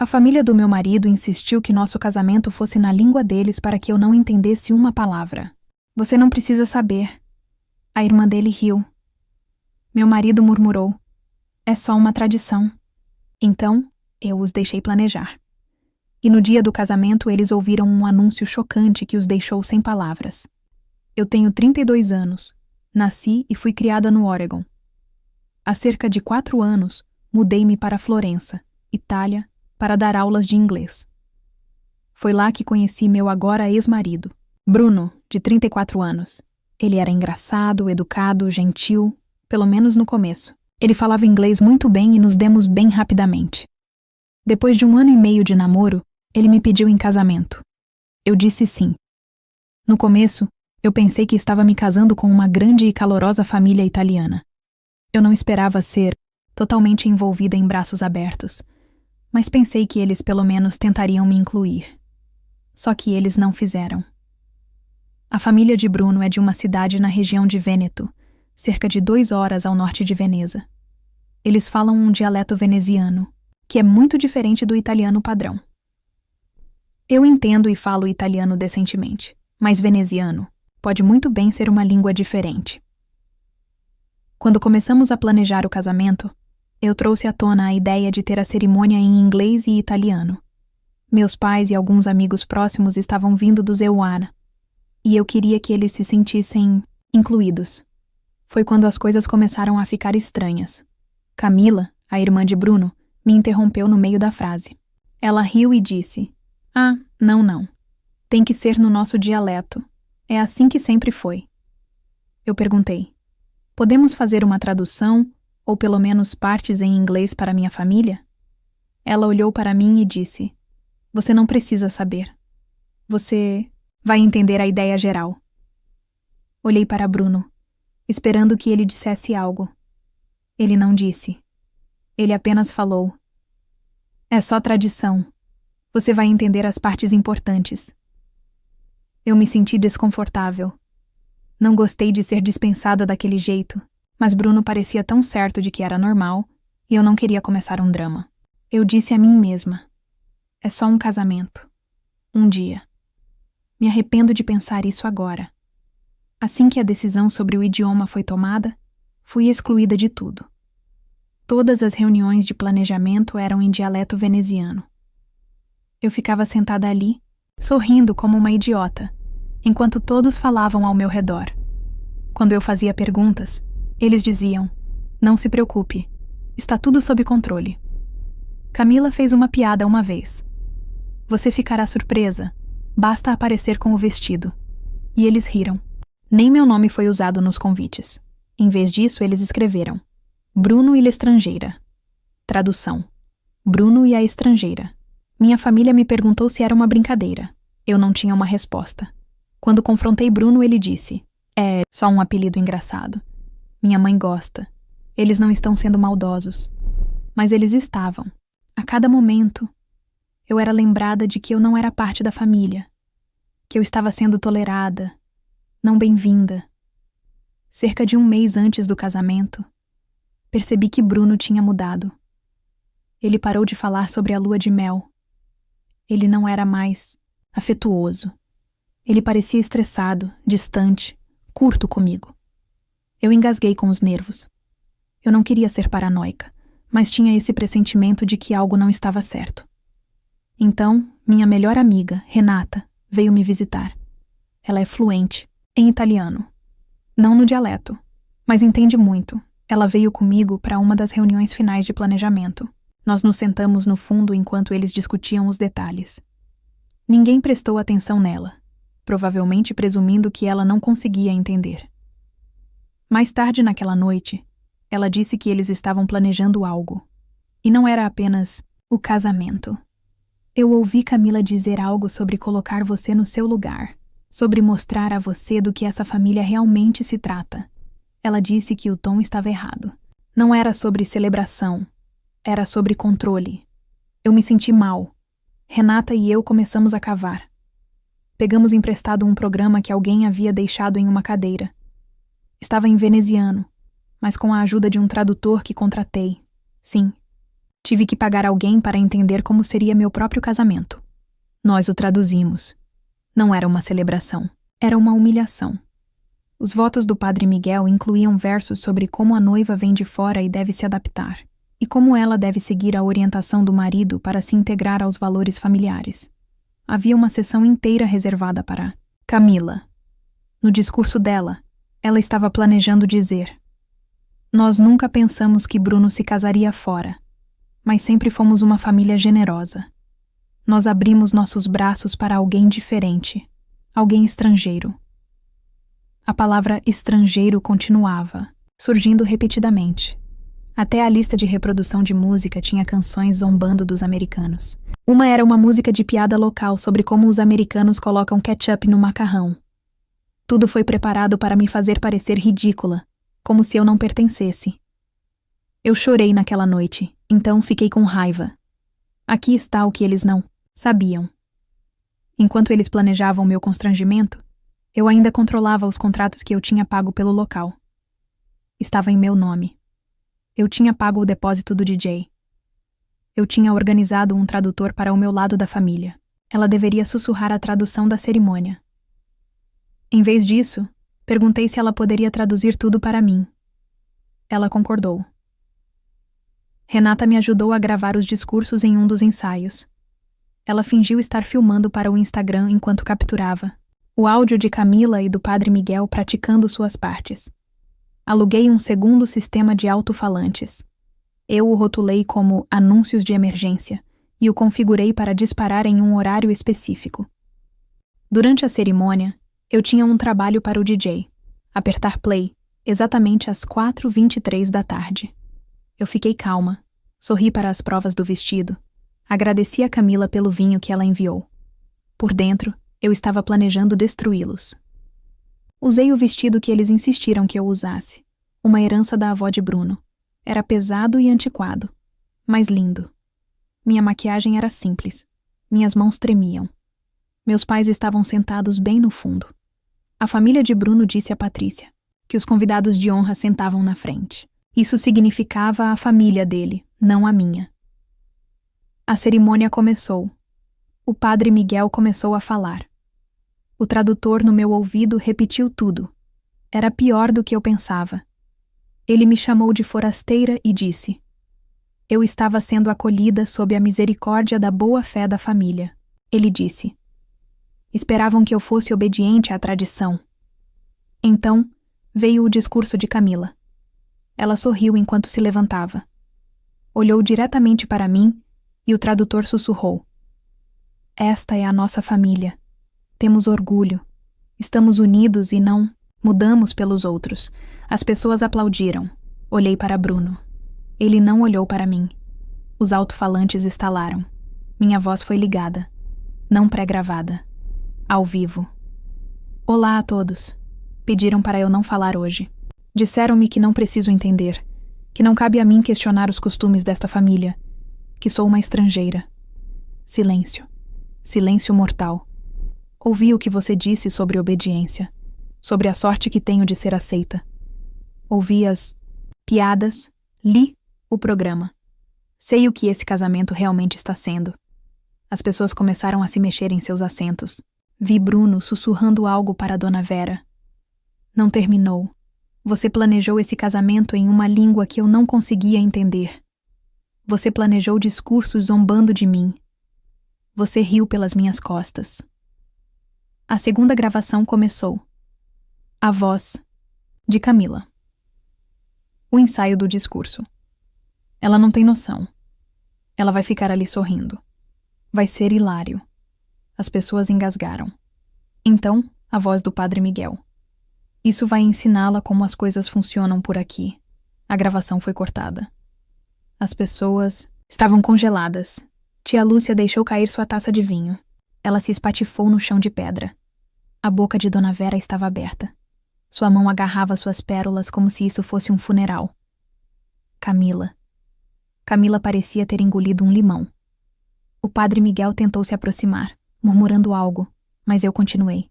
A família do meu marido insistiu que nosso casamento fosse na língua deles para que eu não entendesse uma palavra. Você não precisa saber. A irmã dele riu. Meu marido murmurou. É só uma tradição. Então, eu os deixei planejar. E no dia do casamento eles ouviram um anúncio chocante que os deixou sem palavras. Eu tenho 32 anos. Nasci e fui criada no Oregon. Há cerca de 4 anos, mudei-me para Florença, Itália, para dar aulas de inglês. Foi lá que conheci meu agora ex-marido, Bruno, de 34 anos. Ele era engraçado, educado, gentil, pelo menos no começo. Ele falava inglês muito bem e nos demos bem rapidamente. Depois de 1 ano e meio de namoro, ele me pediu em casamento. Eu disse sim. No começo, eu pensei que estava me casando com uma grande e calorosa família italiana. Eu não esperava ser totalmente envolvida em braços abertos, mas pensei que eles pelo menos tentariam me incluir. Só que eles não fizeram. A família de Bruno é de uma cidade na região de Vêneto, cerca de 2 horas ao norte de Veneza. Eles falam um dialeto veneziano, que é muito diferente do italiano padrão. Eu entendo e falo italiano decentemente, mas veneziano pode muito bem ser uma língua diferente. Quando começamos a planejar o casamento, eu trouxe à tona a ideia de ter a cerimônia em inglês e italiano. Meus pais e alguns amigos próximos estavam vindo do Zeuana, e eu queria que eles se sentissem incluídos. Foi quando as coisas começaram a ficar estranhas. Camila, a irmã de Bruno, me interrompeu no meio da frase. Ela riu e disse: "Ah, não. Tem que ser no nosso dialeto. É assim que sempre foi." Eu perguntei: "Podemos fazer uma tradução, ou pelo menos partes em inglês para minha família?" Ela olhou para mim e disse: "Você não precisa saber. Você vai entender a ideia geral." Olhei para Bruno, esperando que ele dissesse algo. Ele não disse. Ele apenas falou: "É só tradição. Você vai entender as partes importantes." Eu me senti desconfortável. Não gostei de ser dispensada daquele jeito, mas Bruno parecia tão certo de que era normal, e eu não queria começar um drama. Eu disse a mim mesma: "É só um casamento. Um dia." Me arrependo de pensar isso agora. Assim que a decisão sobre o idioma foi tomada, fui excluída de tudo. Todas as reuniões de planejamento eram em dialeto veneziano. Eu ficava sentada ali, sorrindo como uma idiota, enquanto todos falavam ao meu redor. Quando eu fazia perguntas, eles diziam: "Não se preocupe, está tudo sob controle." Camila fez uma piada uma vez: "Você ficará surpresa, basta aparecer com o vestido." E eles riram. Nem meu nome foi usado nos convites. Em vez disso, eles escreveram: "Bruno e l'estrangeira." Tradução: Bruno e a estrangeira. Minha família me perguntou se era uma brincadeira. Eu não tinha uma resposta. Quando confrontei Bruno, ele disse: "É só um apelido engraçado. Minha mãe gosta. Eles não estão sendo maldosos." Mas eles estavam. A cada momento, eu era lembrada de que eu não era parte da família, que eu estava sendo tolerada, não bem-vinda. Cerca de 1 mês antes do casamento, percebi que Bruno tinha mudado. Ele parou de falar sobre a lua de mel. Ele não era mais afetuoso. Ele parecia estressado, distante, curto comigo. Eu engasguei com os nervos. Eu não queria ser paranoica, mas tinha esse pressentimento de que algo não estava certo. Então, minha melhor amiga, Renata, veio me visitar. Ela é fluente em italiano. Não no dialeto, mas entende muito. Ela veio comigo para uma das reuniões finais de planejamento. Nós nos sentamos no fundo enquanto eles discutiam os detalhes. Ninguém prestou atenção nela, provavelmente presumindo que ela não conseguia entender. Mais tarde naquela noite, ela disse que eles estavam planejando algo. E não era apenas o casamento. Eu ouvi Camila dizer algo sobre colocar você no seu lugar, sobre mostrar a você do que essa família realmente se trata. Ela disse que o tom estava errado. Não era sobre celebração, era sobre controle. Eu me senti mal. Renata e eu começamos a cavar. Pegamos emprestado um programa que alguém havia deixado em uma cadeira. Estava em veneziano, mas com a ajuda de um tradutor que contratei. Sim, Tive que pagar alguém para entender como seria meu próprio casamento. Nós o traduzimos. Não era uma celebração, era uma humilhação. Os votos do Padre Miguel incluíam versos sobre como a noiva vem de fora e deve se adaptar, e como ela deve seguir a orientação do marido para se integrar aos valores familiares. Havia uma sessão inteira reservada para Camila. No discurso dela, ela estava planejando dizer: nós nunca pensamos que Bruno se casaria fora, mas sempre fomos uma família generosa. Nós abrimos nossos braços para alguém diferente, alguém estrangeiro. A palavra estrangeiro continuava, surgindo repetidamente. Até a lista de reprodução de música tinha canções zombando dos americanos. Uma era uma música de piada local sobre como os americanos colocam ketchup no macarrão. Tudo foi preparado para me fazer parecer ridícula, como se eu não pertencesse. Eu chorei naquela noite, então fiquei com raiva. Aqui está o que eles não sabiam. Enquanto eles planejavam meu constrangimento, eu ainda controlava os contratos que eu tinha pago pelo local. Estava em meu nome. Eu tinha pago o depósito do DJ. Eu tinha organizado um tradutor para o meu lado da família. Ela deveria sussurrar a tradução da cerimônia. Em vez disso, perguntei se ela poderia traduzir tudo para mim. Ela concordou. Renata me ajudou a gravar os discursos em um dos ensaios. Ela fingiu estar filmando para o Instagram enquanto capturava o áudio de Camila e do Padre Miguel praticando suas partes. Aluguei um segundo sistema de alto-falantes. Eu o rotulei como anúncios de emergência e o configurei para disparar em um horário específico. Durante a cerimônia, eu tinha um trabalho para o DJ, apertar play, exatamente às 4h23 da tarde. Eu fiquei calma, sorri para as provas do vestido, agradeci a Camila pelo vinho que ela enviou. Por dentro, eu estava planejando destruí-los. Usei o vestido que eles insistiram que eu usasse, uma herança da avó de Bruno. Era pesado e antiquado, mas lindo. Minha maquiagem era simples. Minhas mãos tremiam. Meus pais estavam sentados bem no fundo. A família de Bruno disse a Patrícia que os convidados de honra sentavam na frente. Isso significava a família dele, não a minha. A cerimônia começou. O Padre Miguel começou a falar. O tradutor no meu ouvido repetiu tudo. Era pior do que eu pensava. Ele me chamou de forasteira e disse: eu estava sendo acolhida sob a misericórdia da boa-fé da família. Ele disse: esperavam que eu fosse obediente à tradição. Então, veio o discurso de Camila. Ela sorriu enquanto se levantava. Olhou diretamente para mim e o tradutor sussurrou: esta é a nossa família. Temos orgulho. Estamos unidos e não mudamos pelos outros. As pessoas aplaudiram. Olhei para Bruno. Ele não olhou para mim. Os alto-falantes estalaram. Minha voz foi ligada. Não pré-gravada. Ao vivo. Olá a todos. Pediram para eu não falar hoje. Disseram-me que não preciso entender. Que não cabe a mim questionar os costumes desta família. Que sou uma estrangeira. Silêncio. Silêncio mortal. Ouvi o que você disse sobre obediência. Sobre a sorte que tenho de ser aceita. Ouvi as piadas. Li o programa. Sei o que esse casamento realmente está sendo. As pessoas começaram a se mexer em seus assentos. Vi Bruno sussurrando algo para Dona Vera. Não terminou. Você planejou esse casamento em uma língua que eu não conseguia entender. Você planejou discursos zombando de mim. Você riu pelas minhas costas. A segunda gravação começou. A voz de Camila. O ensaio do discurso. Ela não tem noção. Ela vai ficar ali sorrindo. Vai ser hilário. As pessoas engasgaram. Então, a voz do Padre Miguel. Isso vai ensiná-la como as coisas funcionam por aqui. A gravação foi cortada. As pessoas estavam congeladas. Tia Lúcia deixou cair sua taça de vinho. Ela se espatifou no chão de pedra. A boca de Dona Vera estava aberta. Sua mão agarrava suas pérolas como se isso fosse um funeral. Camila. Camila parecia ter engolido um limão. O Padre Miguel tentou se aproximar, murmurando algo, mas eu continuei.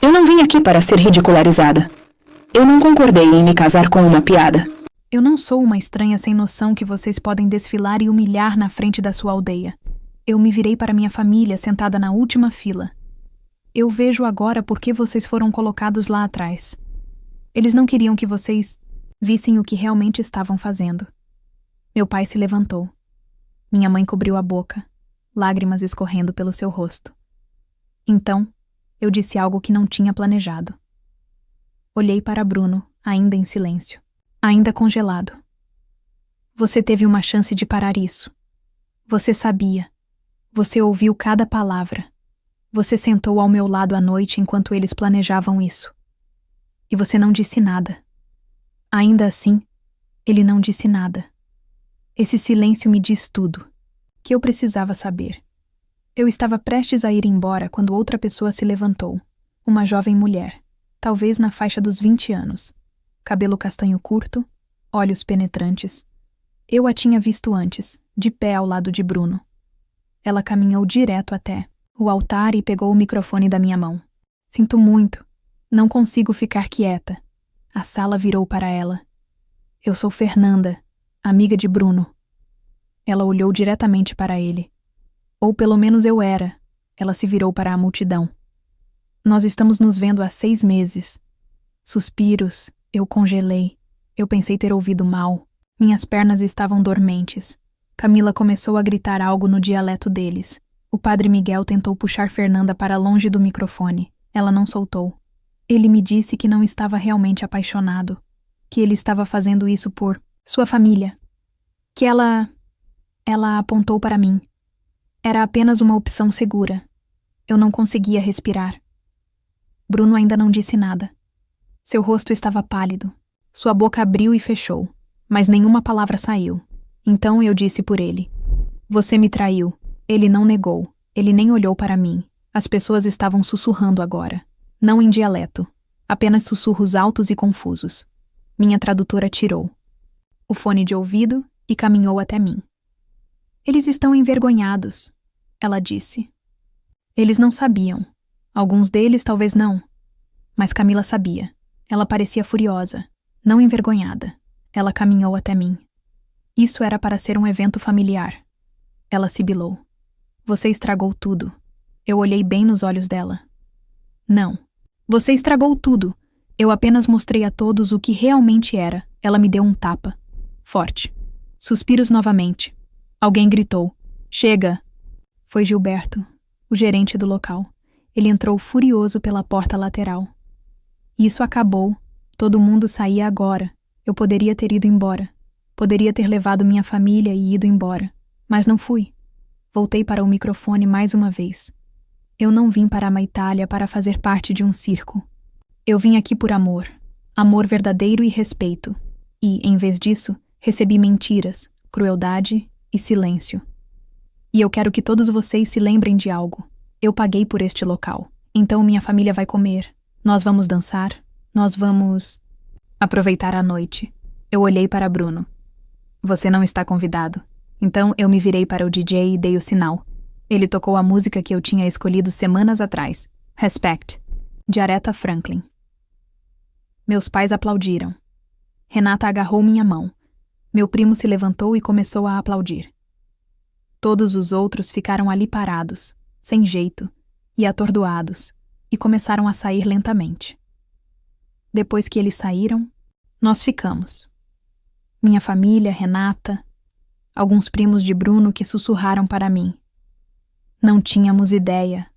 Eu não vim aqui para ser ridicularizada. Eu não concordei em me casar com uma piada. Eu não sou uma estranha sem noção que vocês podem desfilar e humilhar na frente da sua aldeia. Eu me virei para minha família sentada na última fila. Eu vejo agora por que vocês foram colocados lá atrás. Eles não queriam que vocês vissem o que realmente estavam fazendo. Meu pai se levantou. Minha mãe cobriu a boca, lágrimas escorrendo pelo seu rosto. Então, eu disse algo que não tinha planejado. Olhei para Bruno, ainda em silêncio, ainda congelado. Você teve uma chance de parar isso. Você sabia. Você ouviu cada palavra. Você sentou ao meu lado à noite enquanto eles planejavam isso. E você não disse nada. Ainda assim, ele não disse nada. Esse silêncio me diz tudo, que eu precisava saber. Eu estava prestes a ir embora quando outra pessoa se levantou. Uma jovem mulher, talvez na faixa dos 20 anos. Cabelo castanho curto, olhos penetrantes. Eu a tinha visto antes, de pé ao lado de Bruno. Ela caminhou direto até o altar e pegou o microfone da minha mão. Sinto muito. Não consigo ficar quieta. A sala virou para ela. Eu sou Fernanda, amiga de Bruno. Ela olhou diretamente para ele. Ou pelo menos eu era. Ela se virou para a multidão. Nós estamos nos vendo há 6 meses. Suspiros, eu congelei. Eu pensei ter ouvido mal. Minhas pernas estavam dormentes. Camila começou a gritar algo no dialeto deles. O padre Miguel tentou puxar Fernanda para longe do microfone. Ela não soltou. Ele me disse que não estava realmente apaixonado. Que ele estava fazendo isso por sua família. Que ela apontou para mim. Era apenas uma opção segura. Eu não conseguia respirar. Bruno ainda não disse nada. Seu rosto estava pálido. Sua boca abriu e fechou, mas nenhuma palavra saiu. Então eu disse por ele. Você me traiu. Ele não negou. Ele nem olhou para mim. As pessoas estavam sussurrando agora. Não em dialeto. Apenas sussurros altos e confusos. Minha tradutora tirou o fone de ouvido e caminhou até mim. Eles estão envergonhados, ela disse. Eles não sabiam. Alguns deles talvez não. Mas Camila sabia. Ela parecia furiosa, não envergonhada. Ela caminhou até mim. Isso era para ser um evento familiar. Ela sibilou. Você estragou tudo. Eu olhei bem nos olhos dela. Não. Você estragou tudo. Eu apenas mostrei a todos o que realmente era. Ela me deu um tapa. Forte. Suspiros novamente. Alguém gritou. Chega! Foi Gilberto, o gerente do local. Ele entrou furioso pela porta lateral. Isso acabou. Todo mundo saía agora. Eu poderia ter ido embora. Poderia ter levado minha família e ido embora. Mas não fui. Voltei para o microfone mais uma vez. Eu não vim para a Itália para fazer parte de um circo. Eu vim aqui por amor. Amor verdadeiro e respeito. E, em vez disso, recebi mentiras, crueldade e silêncio. E eu quero que todos vocês se lembrem de algo. Eu paguei por este local. Então minha família vai comer. Nós vamos dançar. Nós vamos aproveitar a noite. Eu olhei para Bruno. Você não está convidado. Então eu me virei para o DJ e dei o sinal. Ele tocou a música que eu tinha escolhido semanas atrás. Respect, de Aretha Franklin. Meus pais aplaudiram. Renata agarrou minha mão. Meu primo se levantou e começou a aplaudir. Todos os outros ficaram ali parados, sem jeito, e atordoados, e começaram a sair lentamente. Depois que eles saíram, nós ficamos. Minha família, Renata, alguns primos de Bruno que sussurraram para mim. Não tínhamos ideia.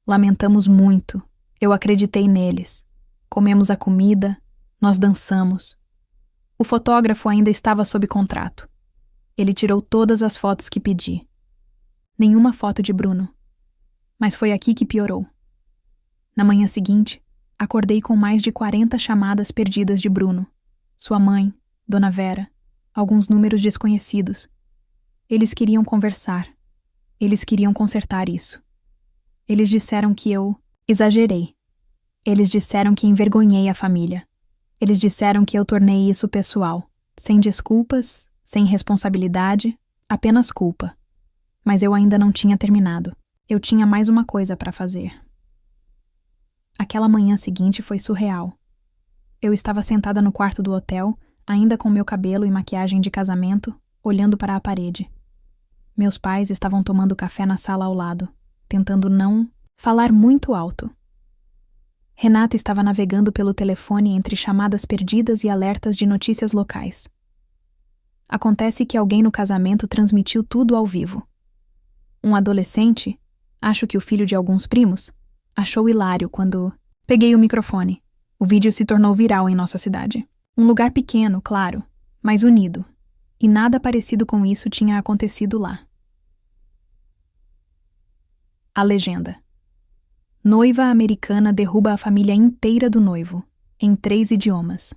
Lamentamos muito. Eu acreditei neles. Comemos a comida, nós dançamos. O fotógrafo ainda estava sob contrato. Ele tirou todas as fotos que pedi. Nenhuma foto de Bruno. Mas foi aqui que piorou. Na manhã seguinte, acordei com mais de 40 chamadas perdidas de Bruno. Sua mãe, Dona Vera, alguns números desconhecidos. Eles queriam conversar. Eles queriam consertar isso. Eles disseram que eu exagerei. Eles disseram que envergonhei a família. Eles disseram que eu tornei isso pessoal, sem desculpas, sem responsabilidade, apenas culpa. Mas eu ainda não tinha terminado. Eu tinha mais uma coisa para fazer. Aquela manhã seguinte foi surreal. Eu estava sentada no quarto do hotel, ainda com meu cabelo e maquiagem de casamento, olhando para a parede. Meus pais estavam tomando café na sala ao lado, tentando não falar muito alto. Renata estava navegando pelo telefone entre chamadas perdidas e alertas de notícias locais. Acontece que alguém no casamento transmitiu tudo ao vivo. Um adolescente, acho que o filho de alguns primos, achou hilário quando peguei o microfone. O vídeo se tornou viral em nossa cidade. Um lugar pequeno, claro, mas unido. E nada parecido com isso tinha acontecido lá. A legenda. Noiva americana derruba a família inteira do noivo, em 3 idiomas.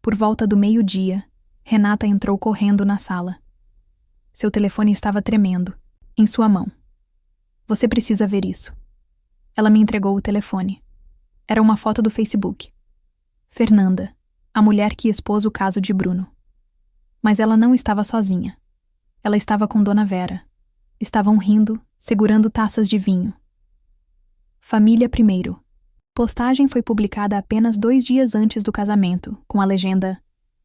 Por volta do meio-dia, Renata entrou correndo na sala. Seu telefone estava tremendo, em sua mão. Você precisa ver isso. Ela me entregou o telefone. Era uma foto do Facebook. Fernanda, a mulher que expôs o caso de Bruno. Mas ela não estava sozinha. Ela estava com Dona Vera. Estavam rindo, segurando taças de vinho. Família primeiro. Postagem foi publicada apenas 2 dias antes do casamento, com a legenda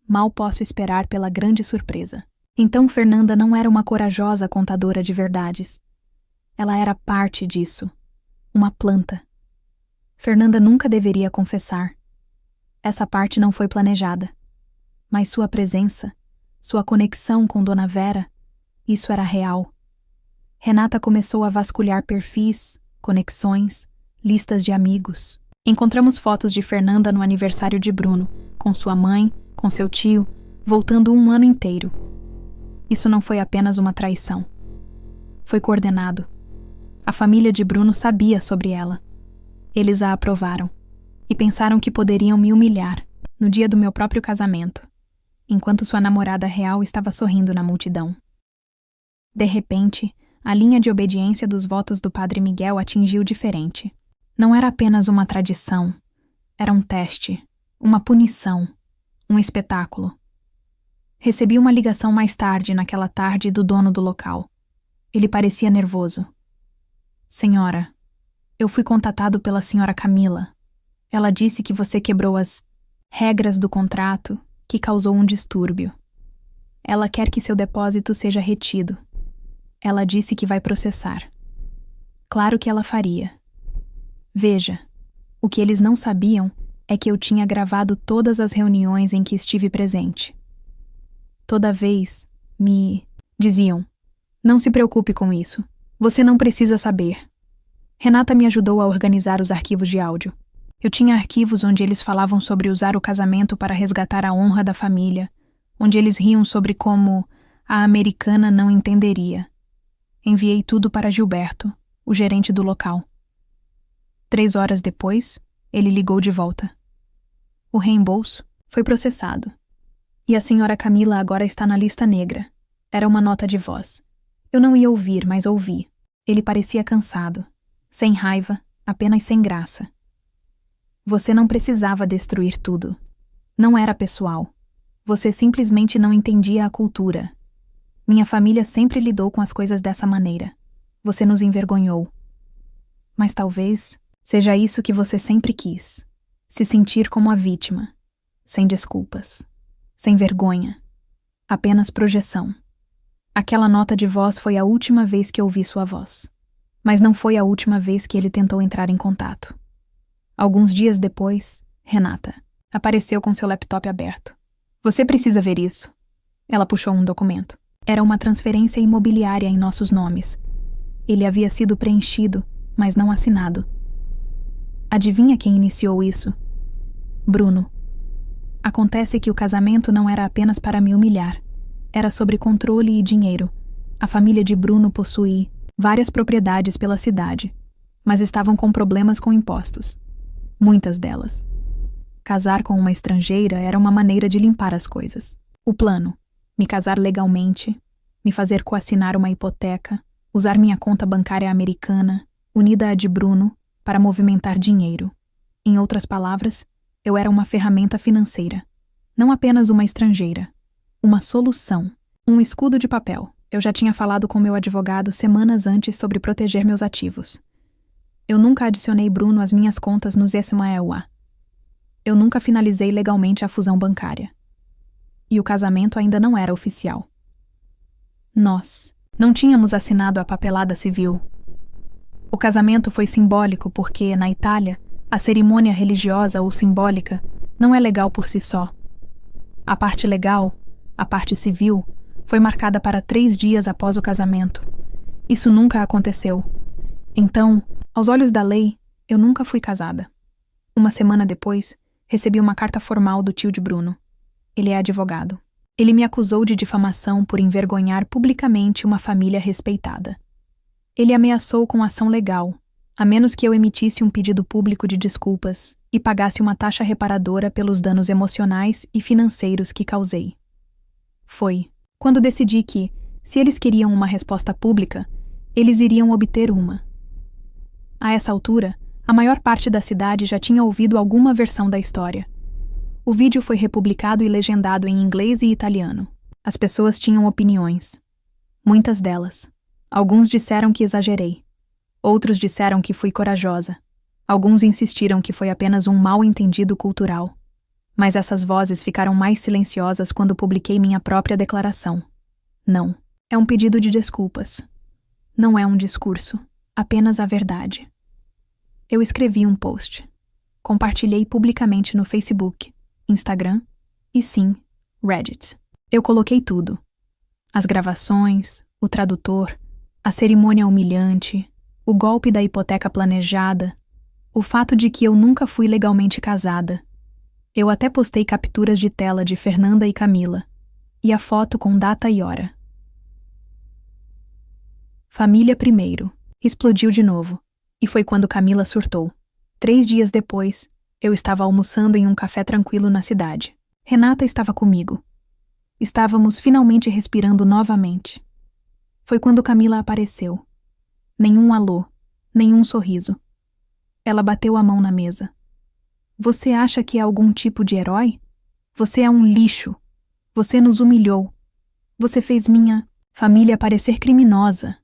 "Mal posso esperar pela grande surpresa". Então Fernanda não era uma corajosa contadora de verdades. Ela era parte disso. Uma planta. Fernanda nunca deveria confessar. Essa parte não foi planejada. Mas sua presença, sua conexão com Dona Vera, isso era real. Renata começou a vasculhar perfis, conexões, listas de amigos. Encontramos fotos de Fernanda no aniversário de Bruno, com sua mãe, com seu tio, voltando 1 ano inteiro. Isso não foi apenas uma traição. Foi coordenado. A família de Bruno sabia sobre ela. Eles a aprovaram. E pensaram que poderiam me humilhar, no dia do meu próprio casamento, enquanto sua namorada real estava sorrindo na multidão. De repente, a linha de obediência dos votos do padre Miguel atingiu diferente. Não era apenas uma tradição. Era um teste, uma punição, um espetáculo. Recebi uma ligação mais tarde, naquela tarde, do dono do local. Ele parecia nervoso. Senhora, eu fui contatado pela senhora Camila. Ela disse que você quebrou as regras do contrato, que causou um distúrbio. Ela quer que seu depósito seja retido. Ela disse que vai processar. Claro que ela faria. Veja, o que eles não sabiam é que eu tinha gravado todas as reuniões em que estive presente. Toda vez me diziam: "Não se preocupe com isso. Você não precisa saber." Renata me ajudou a organizar os arquivos de áudio. Eu tinha arquivos onde eles falavam sobre usar o casamento para resgatar a honra da família, onde eles riam sobre como a americana não entenderia. Enviei tudo para Gilberto, o gerente do local. 3 horas depois, ele ligou de volta. O reembolso foi processado. E a senhora Camila agora está na lista negra. Era uma nota de voz. Eu não ia ouvir, mas ouvi. Ele parecia cansado. Sem raiva, apenas sem graça. Você não precisava destruir tudo. Não era pessoal. Você simplesmente não entendia a cultura. Minha família sempre lidou com as coisas dessa maneira. Você nos envergonhou. Mas talvez seja isso que você sempre quis. Se sentir como a vítima. Sem desculpas. Sem vergonha. Apenas projeção. Aquela nota de voz foi a última vez que ouvi sua voz. Mas não foi a última vez que ele tentou entrar em contato. Alguns dias depois, Renata apareceu com seu laptop aberto. Você precisa ver isso. Ela puxou um documento. Era uma transferência imobiliária em nossos nomes. Ele havia sido preenchido, mas não assinado. Adivinha quem iniciou isso? Bruno. Acontece que o casamento não era apenas para me humilhar. Era sobre controle e dinheiro. A família de Bruno possui várias propriedades pela cidade, mas estavam com problemas com impostos. Muitas delas. Casar com uma estrangeira era uma maneira de limpar as coisas. O plano: me casar legalmente, me fazer coassinar uma hipoteca, usar minha conta bancária americana, unida à de Bruno, para movimentar dinheiro. Em outras palavras, eu era uma ferramenta financeira. Não apenas uma estrangeira. Uma solução. Um escudo de papel. Eu já tinha falado com meu advogado semanas antes sobre proteger meus ativos. Eu nunca adicionei Bruno às minhas contas no Zesmaewa. Eu nunca finalizei legalmente a fusão bancária. E o casamento ainda não era oficial. Nós não tínhamos assinado a papelada civil. O casamento foi simbólico porque, na Itália, a cerimônia religiosa ou simbólica não é legal por si só. A parte legal, a parte civil, foi marcada para 3 dias após o casamento. Isso nunca aconteceu. Então, aos olhos da lei, eu nunca fui casada. Uma semana depois, recebi uma carta formal do tio de Bruno. Ele é advogado. Ele me acusou de difamação por envergonhar publicamente uma família respeitada. Ele ameaçou com ação legal, a menos que eu emitisse um pedido público de desculpas e pagasse uma taxa reparadora pelos danos emocionais e financeiros que causei. Foi quando decidi que, se eles queriam uma resposta pública, eles iriam obter uma. A essa altura, a maior parte da cidade já tinha ouvido alguma versão da história. O vídeo foi republicado e legendado em inglês e italiano. As pessoas tinham opiniões. Muitas delas. Alguns disseram que exagerei. Outros disseram que fui corajosa. Alguns insistiram que foi apenas um mal-entendido cultural. Mas essas vozes ficaram mais silenciosas quando publiquei minha própria declaração. Não. É um pedido de desculpas. Não é um discurso. Apenas a verdade. Eu escrevi um post. Compartilhei publicamente no Facebook, Instagram e, sim, Reddit. Eu coloquei tudo. As gravações, o tradutor, a cerimônia humilhante, o golpe da hipoteca planejada, o fato de que eu nunca fui legalmente casada. Eu até postei capturas de tela de Fernanda e Camila, e a foto com data e hora. Família primeiro. Explodiu de novo, e foi quando Camila surtou. 3 dias depois, eu estava almoçando em um café tranquilo na cidade. Renata estava comigo. Estávamos finalmente respirando novamente. Foi quando Camila apareceu. Nenhum alô, nenhum sorriso. Ela bateu a mão na mesa. Você acha que é algum tipo de herói? Você é um lixo. Você nos humilhou. Você fez minha família parecer criminosa.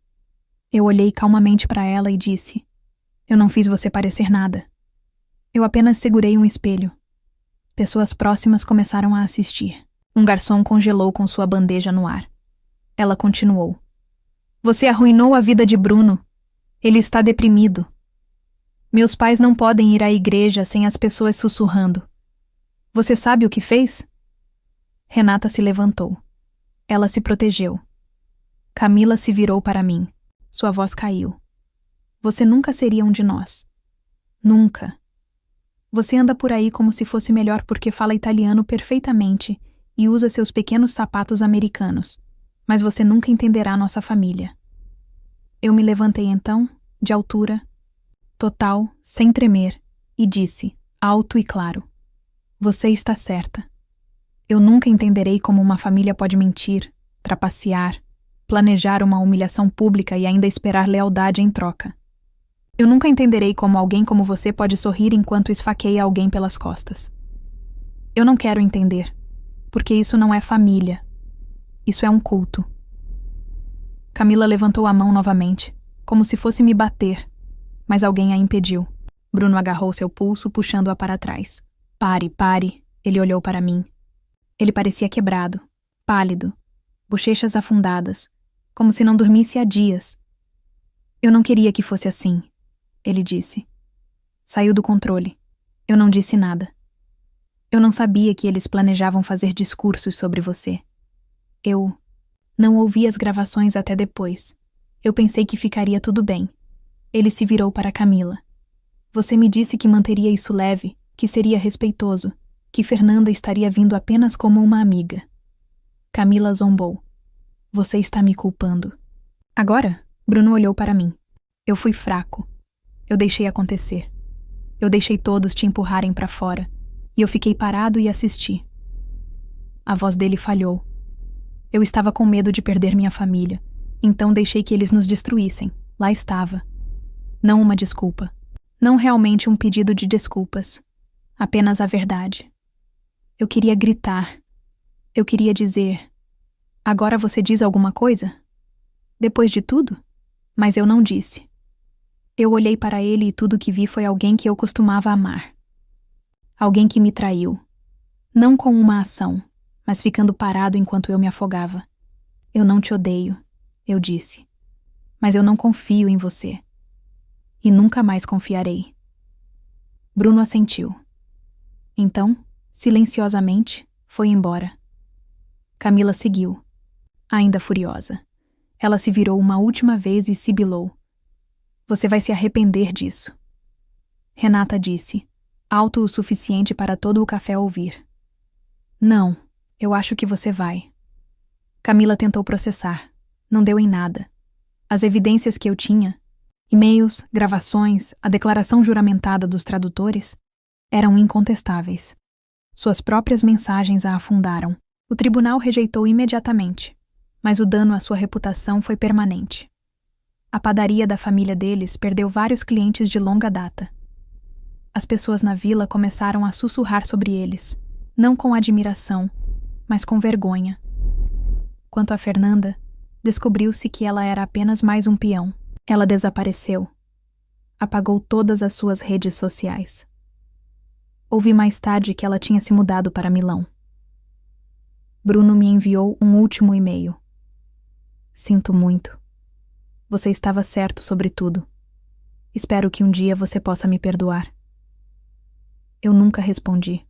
Eu olhei calmamente para ela e disse: eu não fiz você parecer nada. Eu apenas segurei um espelho. Pessoas próximas começaram a assistir. Um garçom congelou com sua bandeja no ar. Ela continuou: você arruinou a vida de Bruno. Ele está deprimido. Meus pais não podem ir à igreja sem as pessoas sussurrando. Você sabe o que fez? Renata se levantou. Ela se protegeu. Camila se virou para mim. Sua voz caiu. Você nunca seria um de nós. Nunca. Você anda por aí como se fosse melhor porque fala italiano perfeitamente e usa seus pequenos sapatos americanos, mas você nunca entenderá nossa família. Eu me levantei então, de altura, total, sem tremer, e disse, alto e claro: você está certa. Eu nunca entenderei como uma família pode mentir, trapacear, planejar uma humilhação pública e ainda esperar lealdade em troca. Eu nunca entenderei como alguém como você pode sorrir enquanto esfaqueia alguém pelas costas. Eu não quero entender, porque isso não é família. Isso é um culto. Camila levantou a mão novamente, como se fosse me bater, mas alguém a impediu. Bruno agarrou seu pulso, puxando-a para trás. Pare, pare, ele olhou para mim. Ele parecia quebrado, pálido, bochechas afundadas, como se não dormisse há dias. Eu não queria que fosse assim, ele disse. Saiu do controle. Eu não disse nada. Eu não sabia que eles planejavam fazer discursos sobre você. Eu não ouvi as gravações até depois. Eu pensei que ficaria tudo bem. Ele se virou para Camila. Você me disse que manteria isso leve, que seria respeitoso, que Fernanda estaria vindo apenas como uma amiga. Camila zombou. Você está me culpando. Agora, Bruno olhou para mim. Eu fui fraco. Eu deixei acontecer. Eu deixei todos te empurrarem para fora, e eu fiquei parado e assisti. A voz dele falhou. Eu estava com medo de perder minha família, então deixei que eles nos destruíssem. Lá estava. Não uma desculpa. Não realmente um pedido de desculpas. Apenas a verdade. Eu queria gritar. Eu queria dizer: agora você diz alguma coisa? Depois de tudo? Mas eu não disse. Eu olhei para ele e tudo que vi foi alguém que eu costumava amar. Alguém que me traiu. Não com uma ação, mas ficando parado enquanto eu me afogava. Eu não te odeio, eu disse. Mas eu não confio em você. E nunca mais confiarei. Bruno assentiu. Então, silenciosamente, foi embora. Camila seguiu, ainda furiosa. Ela se virou uma última vez e sibilou. Você vai se arrepender disso. Renata disse, alto o suficiente para todo o café ouvir. Não, eu acho que você vai. Camila tentou processar. Não deu em nada. As evidências que eu tinha, e-mails, gravações, a declaração juramentada dos tradutores, eram incontestáveis. Suas próprias mensagens a afundaram. O tribunal rejeitou imediatamente, mas o dano à sua reputação foi permanente. A padaria da família deles perdeu vários clientes de longa data. As pessoas na vila começaram a sussurrar sobre eles, não com admiração, mas com vergonha. Quanto a Fernanda, descobriu-se que ela era apenas mais um peão. Ela desapareceu. Apagou todas as suas redes sociais. Ouvi mais tarde que ela tinha se mudado para Milão. Bruno me enviou um último e-mail. Sinto muito. Você estava certo sobre tudo. Espero que um dia você possa me perdoar. Eu nunca respondi.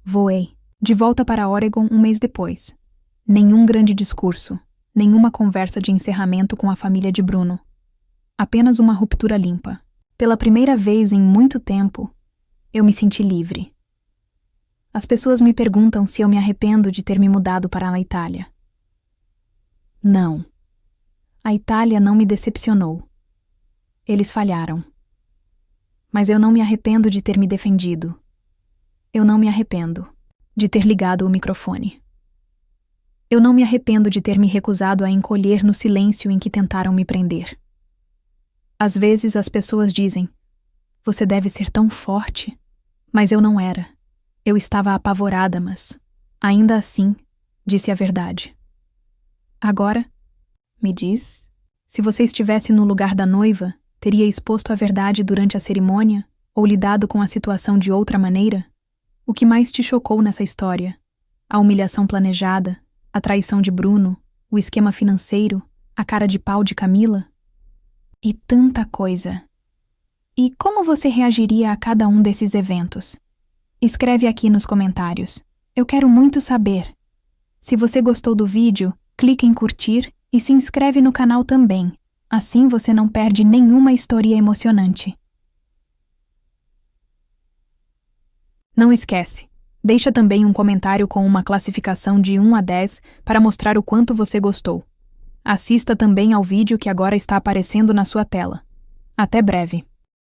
Voei, de volta para Oregon um mês depois. Nenhum grande discurso, nenhuma conversa de encerramento com a família de Bruno. Apenas uma ruptura limpa. Pela primeira vez em muito tempo, eu me senti livre. As pessoas me perguntam se eu me arrependo de ter me mudado para a Itália. Não. A Itália não me decepcionou. Eles falharam. Mas eu não me arrependo de ter me defendido. Eu não me arrependo de ter ligado o microfone. Eu não me arrependo de ter me recusado a encolher no silêncio em que tentaram me prender. Às vezes as pessoas dizem, você deve ser tão forte. Mas eu não era. Eu estava apavorada, mas, ainda assim, disse a verdade. Agora, me diz, se você estivesse no lugar da noiva, teria exposto a verdade durante a cerimônia ou lidado com a situação de outra maneira? O que mais te chocou nessa história? A humilhação planejada, a traição de Bruno, o esquema financeiro, a cara de pau de Camila? E tanta coisa. E como você reagiria a cada um desses eventos? Escreve aqui nos comentários. Eu quero muito saber. Se você gostou do vídeo, clique em curtir e se inscreve no canal também. Assim você não perde nenhuma história emocionante. Não esquece, deixa também um comentário com uma classificação de 1 a 10 para mostrar o quanto você gostou. Assista também ao vídeo que agora está aparecendo na sua tela. Até breve.